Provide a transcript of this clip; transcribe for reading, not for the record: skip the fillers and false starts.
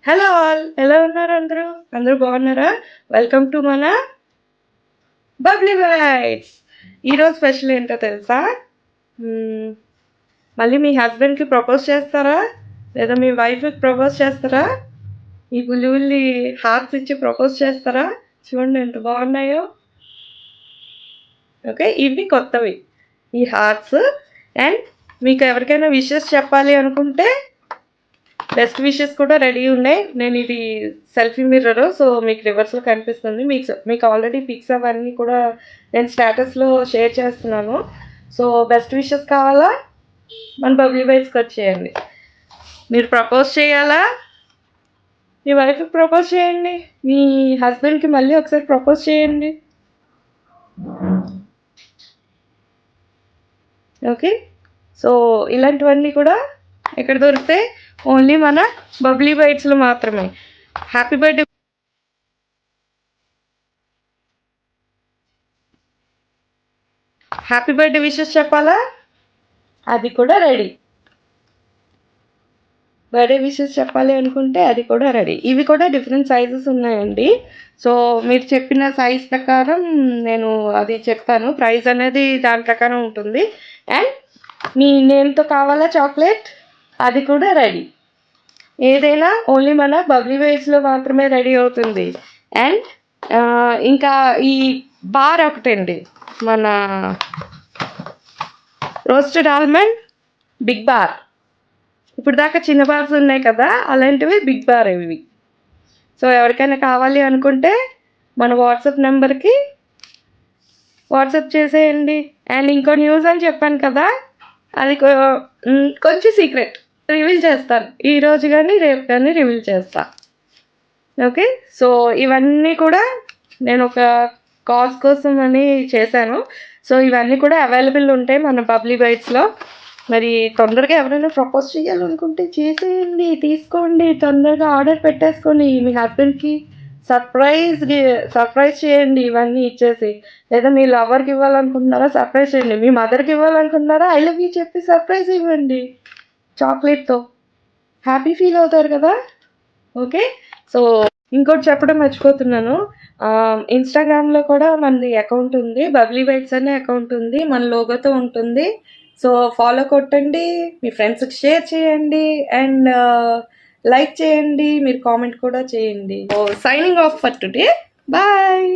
Hello all, ఎలా ఉన్నారు అందరూ? అందరూ బాగున్నారా? వెల్కమ్ టు మన బబ్లీ బైట్స్. ఈరోజు స్పెషల్ ఏంటో తెలుసా? మ్మ్, మళ్ళీ మీ హస్బెండ్కి ప్రపోజ్ చేస్తారా, లేదా మీ వైఫ్కి ప్రపోజ్ చేస్తారా? ఈ బుల్లి బుల్లి హార్ట్స్ ఇచ్చి ప్రపోజ్ చేస్తారా? చూడండి ఎంత బాగున్నాయో. ఓకే, ఇవి కొత్తవి ఈ హార్ట్స్. అండ్ మీకు ఎవరికైనా విషెస్ చెప్పాలి అనుకుంటే బెస్ట్ విషెస్ కూడా రెడీ ఉన్నాయి. నేను ఇది సెల్ఫీ మిర్రర్, సో మీకు రివర్స్లో కనిపిస్తుంది. మీకు ఆల్రెడీ పిక్స్ అవన్నీ కూడా నేను స్టేటస్లో షేర్ చేస్తున్నాను. సో బెస్ట్ విషెస్ కావాలా, మన బబ్లీ బైట్స్కి వచ్చేయండి. మీరు ప్రపోజ్ చేయాలా, మీ వైఫ్కి ప్రపోజ్ చేయండి, మీ హస్బెండ్కి మళ్ళీ ఒకసారి ప్రపోజ్ చేయండి. ఓకే, సో ఇలాంటివన్నీ కూడా ఎక్కడ దొరుకుతాయి? ఓన్లీ మన బబ్లీ బైట్స్లో మాత్రమే. Happy birthday happy birthday wishes చెప్పాలా, అది కూడా రెడీ. బర్త్డే విషెస్ చెప్పాలి అనుకుంటే అది కూడా రెడీ. ఇవి కూడా డిఫరెంట్ సైజెస్ ఉన్నాయండి. సో మీరు చెప్పిన సైజ్ ప్రకారం నేను అది చెప్తాను. ప్రైస్ అనేది దాని ప్రకారం ఉంటుంది. అండ్ మీ నేమ్తో కావాలా చాక్లెట్, అది కూడా రెడీ. ఏదైనా ఓన్లీ మన బబ్లీ బైట్స్లో మాత్రమే రెడీ అవుతుంది. అండ్ ఇంకా ఈ బార్ ఒకటండి, మన రోస్టెడ్ ఆల్మండ్ బిగ్ బార్. ఇప్పుడు దాకా చిన్న బార్స్ ఉన్నాయి కదా, అలాంటివి బిగ్ బార్ ఇవి. సో ఎవరికైనా కావాలి అనుకుంటే మన వాట్సాప్ నెంబర్కి వాట్సాప్ చేసేయండి. అండ్ ఇంకో న్యూస్ అని చెప్పాను కదా, అది కొంచెం సీక్రెట్ రివీల్ చేస్తాను. ఈరోజు కానీ రేపు కానీ రివీల్ చేస్తాను. ఓకే, సో ఇవన్నీ కూడా నేను ఒక కాజ్ కోసం అని చేశాను. సో ఇవన్నీ కూడా అవైలబుల్ ఉంటాయి మన బబ్లీ బైట్స్లో. మరి తొందరగా ఎవరైనా ప్రపోజ్ చేయాలనుకుంటే చేసేయండి, తీసుకోండి, తొందరగా ఆర్డర్ పెట్టేసుకోండి. మీ హస్బెండ్కి సర్ప్రైజ్ చేయండి ఇవన్నీ ఇచ్చేసి. లేదా మీ లవర్కి ఇవ్వాలనుకుంటున్నారా, సర్ప్రైజ్ చేయండి. మీ మదర్కి ఇవ్వాలనుకుంటున్నారా, ఐ లవ్ యూ చెప్పి సర్ప్రైజ్ ఇవ్వండి చాక్లెట్తో. హ్యాపీ ఫీల్ అవుతారు కదా. ఓకే, సో ఇంకోటి చెప్పడం మర్చిపోతున్నాను. ఇన్స్టాగ్రామ్లో కూడా మనది అకౌంట్ ఉంది, బబ్లీ బైట్స్ అనే అకౌంట్ ఉంది, మన లోగోతో ఉంటుంది. సో ఫాలో కొట్టండి, మీ ఫ్రెండ్స్కి షేర్ చేయండి, అండ్ లైక్ చేయండి, మీరు కామెంట్ కూడా చేయండి. Signing off for today. Bye.